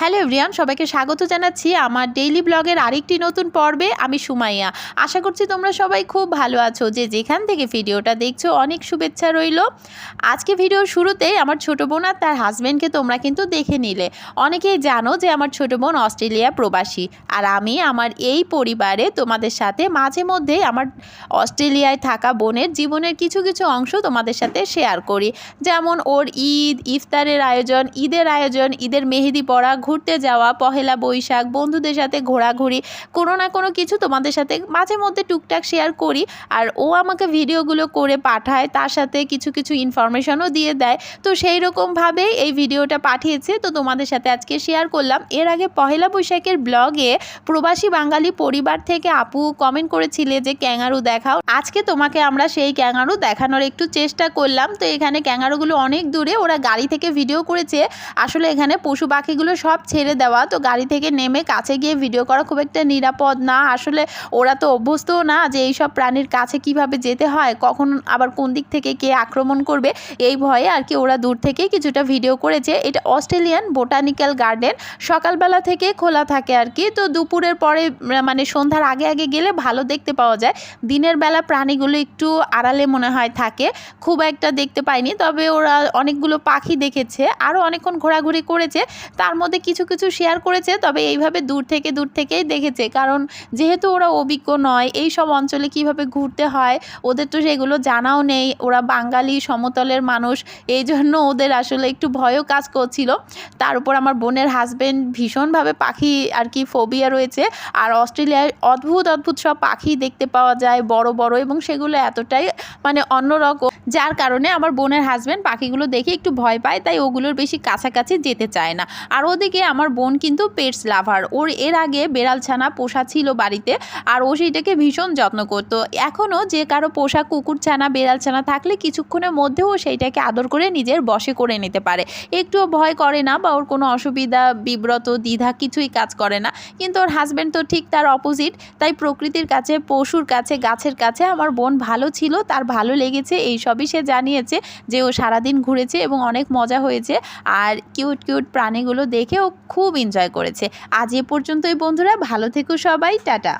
Hello everyone, সবাইকে স্বাগত জানাচ্ছি আমার ডেইলি ব্লগের আরেকটি নতুন পর্বে। আমি সুমাইয়া। আশা করছি তোমরা সবাই খুব ভালো আছো। যে যেখান থেকে ভিডিওটা দেখছো অনেক শুভেচ্ছা রইল। আজকে ভিডিওর শুরুতেই আমার ছোটো বোন আর তার হাজব্যান্ডকে তোমরা কিন্তু দেখে নিলে। অনেকেই জানো যে আমার ছোটো বোন অস্ট্রেলিয়া প্রবাসী, আর আমি আমার এই পরিবারে তোমাদের সাথে মাঝে মধ্যে আমার অস্ট্রেলিয়ায় থাকা বোনের জীবনের কিছু কিছু অংশ তোমাদের সাথে শেয়ার করি। যেমন ওর ঈদ, ইফতারের আয়োজন, ঈদের মেহেদি পড়া, ঘুরতে যাওয়া, পহেলা বৈশাখ, বন্ধুদের সাথে ঘোরাঘুরি, কোনো না কোনো কিছু তোমাদের সাথে মাঝে মধ্যে টুকটাক শেয়ার করি। আর ও আমাকে ভিডিওগুলো করে পাঠায়, তার সাথে কিছু কিছু ইনফরমেশনও দিয়ে দেয়। তো সেই রকমভাবেই এই ভিডিওটা পাঠিয়েছে, তো তোমাদের সাথে আজকে শেয়ার করলাম। এর আগে পহেলা বৈশাখের ব্লগে প্রবাসী বাঙালি পরিবার থেকে আপু কমেন্ট করেছিলে যে ক্যাঙ্গারু দেখাও। আজকে তোমাকে আমরা সেই ক্যাঙ্গারু দেখানোর একটু চেষ্টা করলাম। তো এখানে ক্যাঙ্গারুগুলো অনেক দূরে, ওরা গাড়ি থেকে ভিডিও করেছে। আসলে এখানে পশু পাখিগুলো সব ছেড়ে দেওয়া, তো গাড়ি থেকে নেমে কাছে গিয়ে ভিডিও করা খুব একটা নিরাপদ না। আসলে ওরা তো অভ্যস্তও না যে এইসব প্রাণীর কাছে কিভাবে যেতে হয়, কখন আবার কোন দিক থেকে কে আক্রমণ করবে, এই ভয়ে আর কি ওরা দূর থেকেই কিছুটা ভিডিও করেছে। এটা অস্ট্রেলিয়ান বোটানিক্যাল গার্ডেন, সকালবেলা থেকে খোলা থাকে আর কি। তো দুপুরের পরে মানে সন্ধ্যার আগে আগে গেলে ভালো দেখতে পাওয়া যায়। দিনের বেলা প্রাণীগুলো একটু আড়ালে মনে হয় থাকে, খুব একটা দেখতে পাইনি। তবে ওরা অনেকগুলো পাখি দেখেছে, আরও অনেকক্ষণ ঘোরাঘুরি করেছে, তার মধ্যে কিছু কিছু শেয়ার করেছে। তবে এইভাবে দূর থেকেই দেখেছে, কারণ যেহেতু ওরা অভিজ্ঞ নয় এই সব অঞ্চলে কিভাবে ঘুরতে হয়, ওদের তো সেগুলো জানাও নেই। ওরা বাঙালি সমতলের মানুষ, এই জন্য ওদের আসলে একটু ভয়ও কাজ করছিল। তার উপর আমার বোনের হাজব্যান্ড ভীষণভাবে পাখি আর কি ফোবিয়া রয়েছে। আর অস্ট্রেলিয়ায় অদ্ভুত সব পাখি দেখতে পাওয়া যায়, বড় বড়, এবং সেগুলো এতটাই মানে অন্যরকম, যার কারণে আমার বোনের হাজব্যান্ড পাখিগুলো দেখে একটু ভয় পায়, তাই ওগুলোর বেশি কাছাকাছি যেতে চায় না। আর ওদিকে আমার বোন কিন্তু পেটস লাভার, ওর এর আগে বেড়াল ছানা পোষা ছিল বাড়িতে, আর ও সেইটাকে ভীষণ যত্ন করতো। এখনও যে কারো পোষা কুকুর ছানা, বেড়াল ছানা থাকলে কিছুক্ষণের মধ্যেও সেইটাকে আদর করে নিজের বশে করে নিতে পারে, একটুও ভয় করে না, বা ওর কোনো অসুবিধা, বিব্রত, দ্বিধা কিছুই কাজ করে না। কিন্তু ওর হাজব্যান্ড তো ঠিক তার অপোজিট। তাই প্রকৃতির কাছে, পশুর কাছে, গাছের কাছে আমার বোন ভালো ছিল, তার ভালো লেগেছে, এই সবই সে জানিয়েছে যে ও সারাদিন ঘুরেছে এবং অনেক মজা হয়েছে। আর কিউট প্রাণীগুলো দেখে ও খুব এনজয় করেছে। আজ এ পর্যন্তই বন্ধুরা, ভালো থেকো সবাই, টাটা।